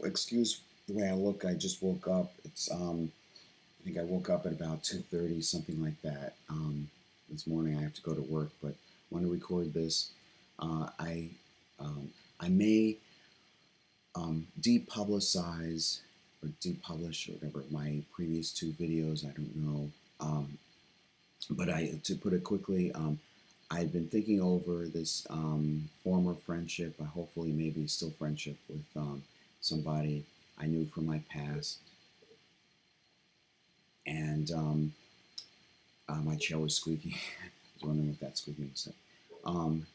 Excuse the way I look. I just woke up. I think I woke up at about 2:30, something like that. This morning I have to go to work, but I want to record this. I I may depublicize or depublish or whatever my previous two videos. I don't know. But to put it quickly, I've been thinking over this former friendship, hopefully maybe still friendship with somebody I knew from my past, and my chair was squeaky. I was wondering what that squeaking was. Um,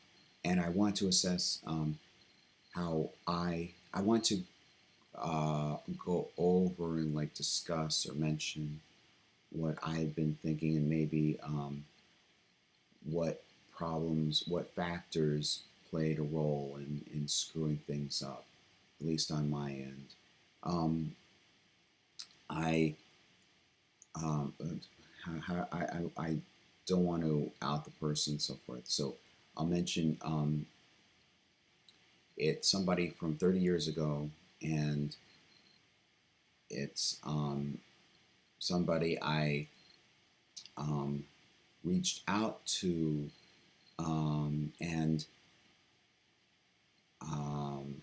and I want to assess how I want to go over and like discuss or mention what I've been thinking and maybe what problems, what factors played a role in screwing things up, at least on my end. Um, I, I don't want to out the person and so forth. So I'll mention it's somebody from 30 years ago, and it's somebody I um, reached out to, and um,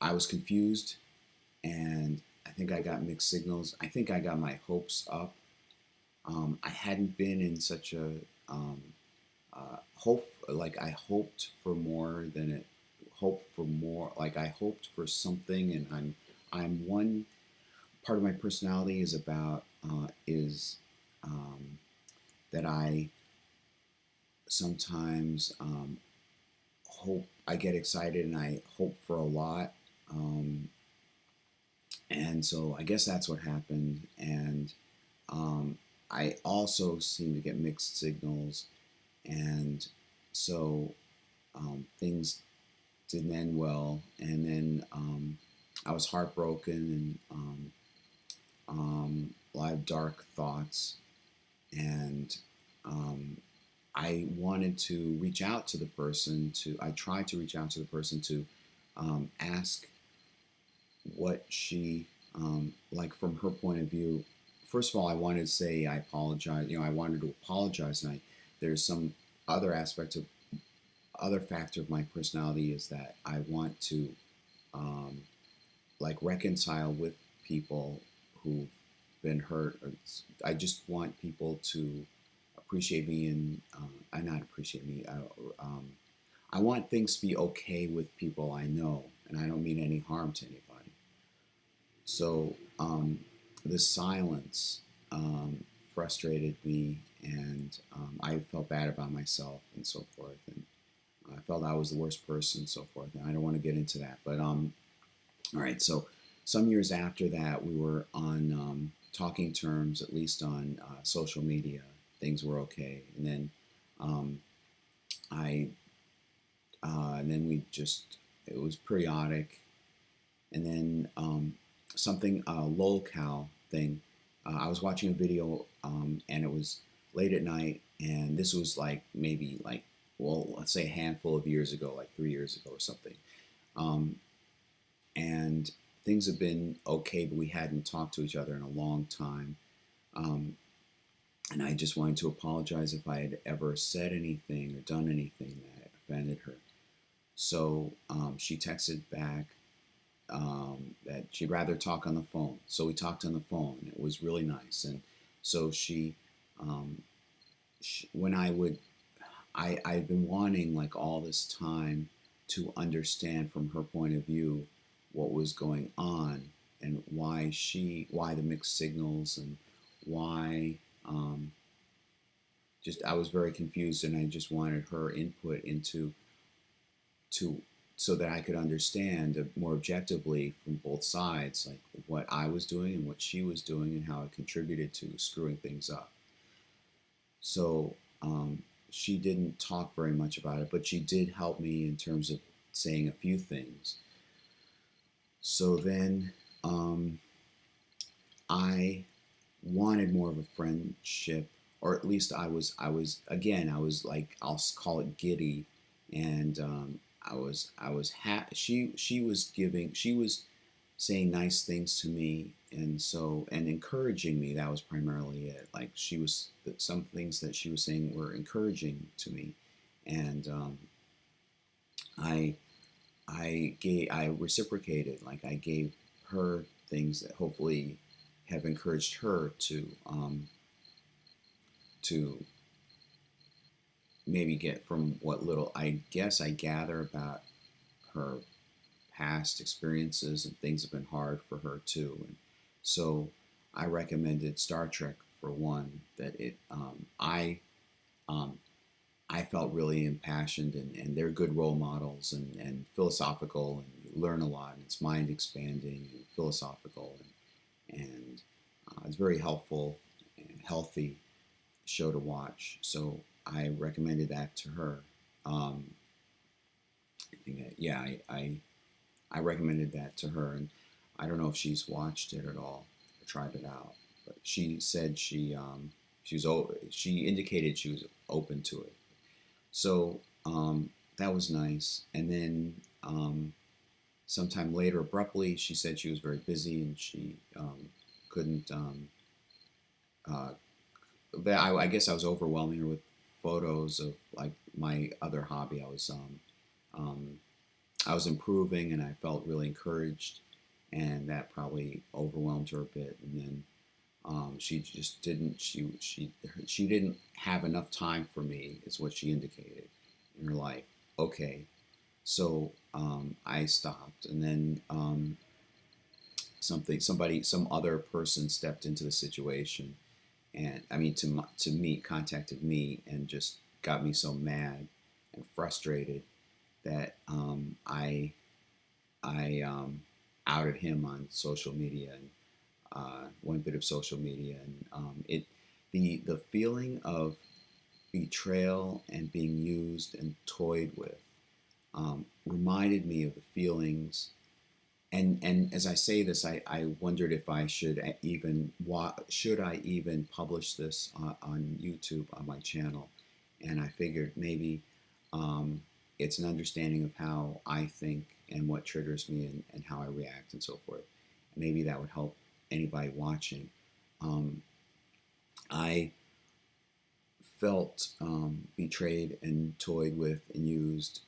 I was confused, and I think I got mixed signals. I think I got my hopes up. I hadn't been in such a um, hope, like I hoped for more than it, hoped for more, like I hoped for something, and I'm one part of my personality is about, is um, that I sometimes hope, I get excited and I hope for a lot. Um, and so I guess that's what happened. And um, I also seem to get mixed signals. And so things didn't end well. And then I was heartbroken, and a lot of dark thoughts. And um, I wanted to reach out to the person I tried to reach out to the person to ask what she, like from her point of view. First of all, I wanted to say I apologize. I wanted to apologize, and there's some other aspect of other factor of my personality is that I want to um, like reconcile with people who've been hurt. I just want people to appreciate me, and I not appreciate me. I want things to be okay with people I know, and I don't mean any harm to anybody. So the silence frustrated me, and I felt bad about myself and so forth, and I felt I was the worst person and so forth. And I don't want to get into that, but all right. So some years after that, we were on talking terms, at least on social media. Things were okay, and then um, I and then we just it was periodic, and then something lolcow thing. I was watching a video, and it was late at night, and this was like maybe like, well, let's say a handful of years ago, like 3 years ago or something. Um, and things have been okay, but we hadn't talked to each other in a long time. Um, and I just wanted to apologize if I had ever said anything or done anything that offended her. So she texted back that she'd rather talk on the phone. So we talked on the phone. It was really nice. And so um, when I've been wanting like all this time to understand from her point of view what was going on, and why the mixed signals, and why, um, just, I was very confused, and I just wanted her input into, to, so that I could understand more objectively from both sides, like what I was doing and what she was doing and how it contributed to screwing things up. So she didn't talk very much about it, but she did help me in terms of saying a few things. So then um, I wanted more of a friendship, or at least I was again, I was like, I'll call it giddy, and she was giving, she was saying nice things to me, and so, and encouraging me. That was primarily it. Like, she was, some things that she was saying were encouraging to me, and I I reciprocated. Like, I gave her things that hopefully have encouraged her to maybe get from what little I guess I gather about her past experiences, and things have been hard for her too. And so I recommended Star Trek for one. That it um, I felt really impassioned, and they're good role models, and philosophical, and you learn a lot, and it's mind expanding and philosophical, and it's very helpful and healthy show to watch. So I recommended that to her. Um, I think that, yeah, I recommended that to her, and I don't know if she's watched it at all or tried it out, but she said she indicated she was open to it. So that was nice. And then sometime later, abruptly, she said she was very busy, and she couldn't. Uh, I guess I was overwhelming her with photos of, like, my other hobby. Um, I was improving, and I felt really encouraged, and that probably overwhelmed her a bit. And then she just didn't. She didn't have enough time for me, is what she indicated in her life. Okay, so I stopped, and then some other person stepped into the situation, and I mean, to me, contacted me, and just got me so mad and frustrated that I outed him on social media, and one bit of social media, and it the feeling of betrayal and being used and toyed with reminded me of the feelings. And as I say this, I wondered if I should I even publish this on YouTube on my channel, and I figured maybe um, it's an understanding of how I think and what triggers me, and how I react and so forth. Maybe that would help anybody watching. Um, I felt betrayed and toyed with and used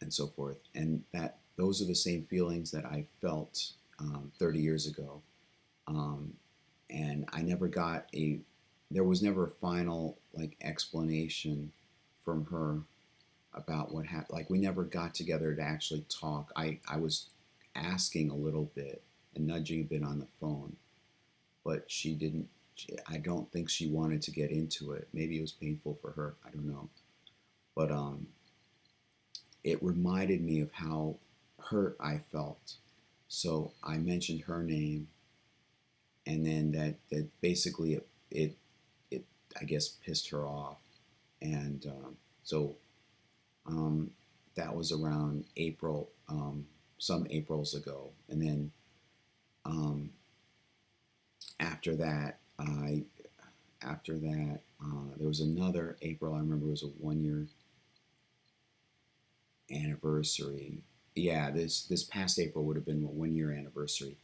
and so forth, and that those are the same feelings that I felt 30 years ago. Um, and I never got a there was never a final, like, explanation from her about what happened. Like, we never got together to actually talk. I was asking a little bit and nudging a bit on the phone, but she didn't. I don't think she wanted to get into it. Maybe it was painful for her. I don't know. But it reminded me of how hurt I felt. So I mentioned her name, and then that basically it I guess pissed her off, and so um, that was around April, some Aprils ago, and then um, after that I after that there was another April. I remember it was a 1 year anniversary. Yeah, this past April would have been a 1 year anniversary.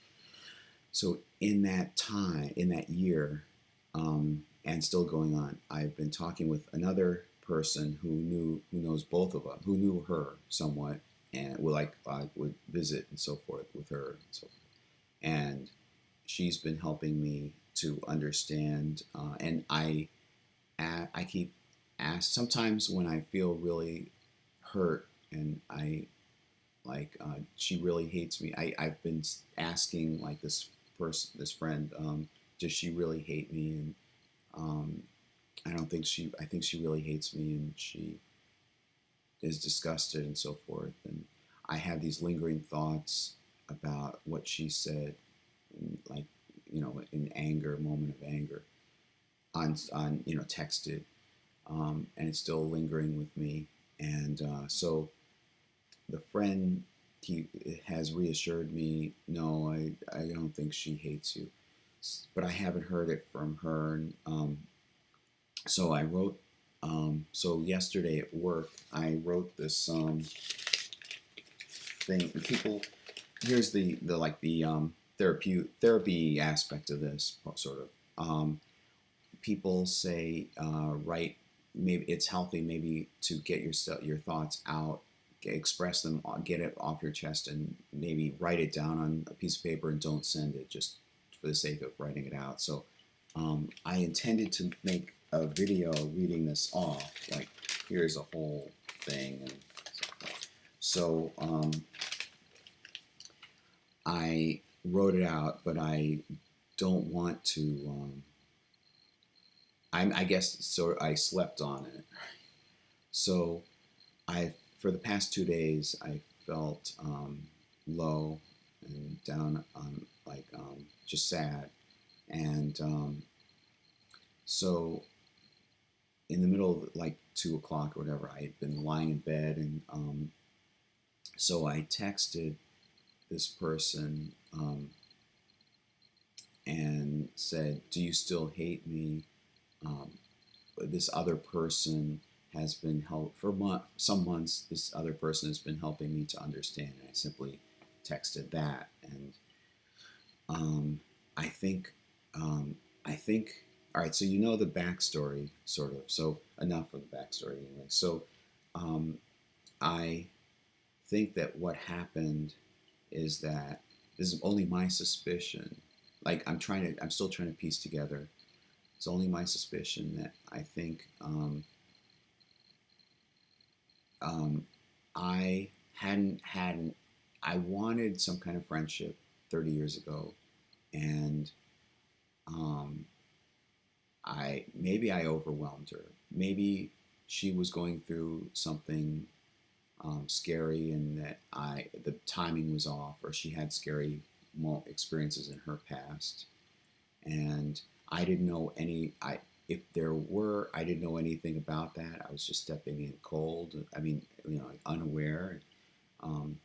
So in that time, in that year, and still going on, I've been talking with another person who knows both of us, who knew her somewhat, and would, like, I would visit and so forth with her, and so forth. And she's been helping me to understand, and I keep ask sometimes when I feel really hurt, and I like she really hates me. I've been asking, like, this friend, does she really hate me? And um, I think she really hates me, and she is disgusted and so forth. And I have these lingering thoughts about what she said, and, like, in anger, moment of anger, on texted, and it's still lingering with me. And so the friend, he has reassured me, no, I don't think she hates you, but I haven't heard it from her. And so I wrote, so yesterday at work, I wrote this. thing. People, here's the like the therapy aspect of this sort of. People say write. Maybe it's healthy maybe to get your thoughts out, express them, get it off your chest, and maybe write it down on a piece of paper and don't send it just for the sake of writing it out. So I intended to make a video reading this off. Like here's a whole thing, and so I wrote it out, but I don't want to. I guess so. I slept on it. So I, for the past 2 days, I felt low and down, like just sad, and so in the middle of like 2 o'clock or whatever, I had been lying in bed, and so I texted this person and said, "Do you still hate me?" This other person has been for some months. This other person has been helping me to understand. And I simply texted that, and I think, I think. All right, so you know the backstory, sort of. So enough of the backstory, anyway. So I think that what happened is that this is only my suspicion. Like I'm still trying to piece together. It's only my suspicion that I think I hadn't I wanted some kind of friendship 30 years ago, and um, maybe I overwhelmed her. Maybe she was going through something scary, and that the timing was off, or she had scary experiences in her past, and I didn't know any. If there were, I didn't know anything about that. I was just stepping in cold. I mean, like unaware. Um,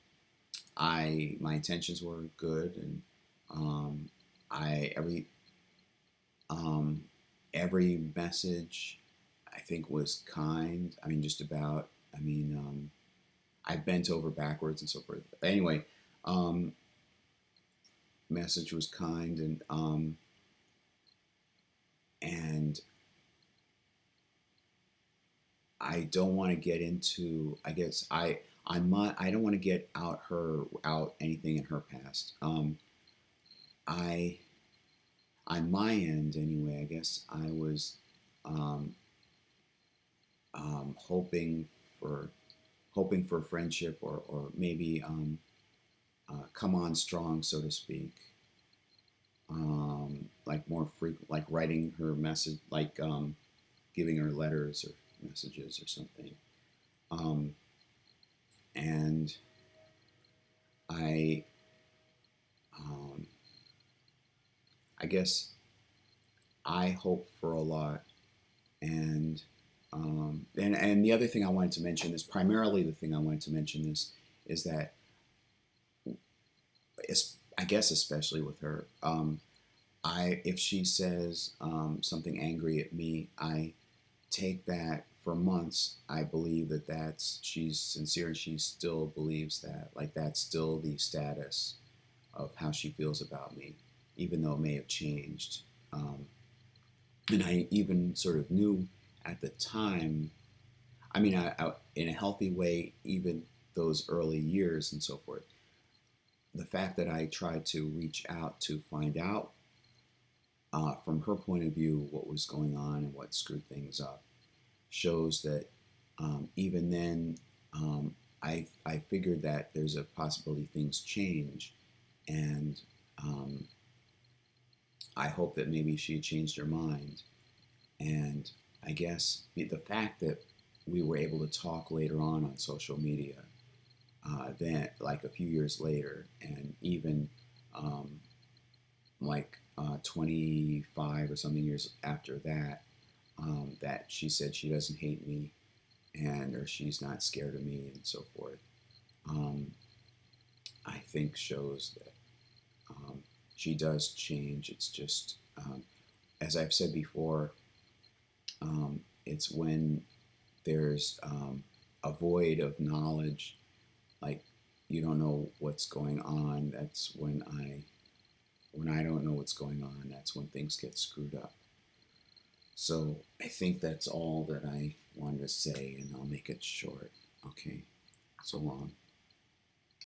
my intentions were good, and I um, every message I think was kind. I mean, just about. I mean, I bent over backwards and so forth. Anyway, um, message was kind, and I don't want to get into. I guess I don't want to get out anything in her past. I on my end anyway. I guess I was um, hoping for friendship, or maybe come on strong, so to speak. Like more frequent, like writing her message, like giving her letters or messages or something. Um, and I, um, I guess I hope for a lot, and and the other thing I wanted to mention is primarily the thing I wanted to mention is that I guess especially with her, if she says something angry at me, I take that for months. I believe she's sincere, and she still believes that, like that's still the status of how she feels about me, even though it may have changed. Um, and I even sort of knew at the time. I mean, in a healthy way, even those early years and so forth. The fact that I tried to reach out to find out from her point of view what was going on and what screwed things up shows that even then, I figured that there's a possibility things change, and um, I hope that maybe she had changed her mind. And I guess the fact that we were able to talk later on social media, then like a few years later, and even um, like 25 or something years after that, that she said she doesn't hate me, and or she's not scared of me and so forth. Um, I think shows that she does change. It's just as I've said before, it's when there's a void of knowledge, like you don't know what's going on, that's when I don't know what's going on, that's when things get screwed up. So I think that's all that I wanted to say, and I'll make it short. Okay, so long.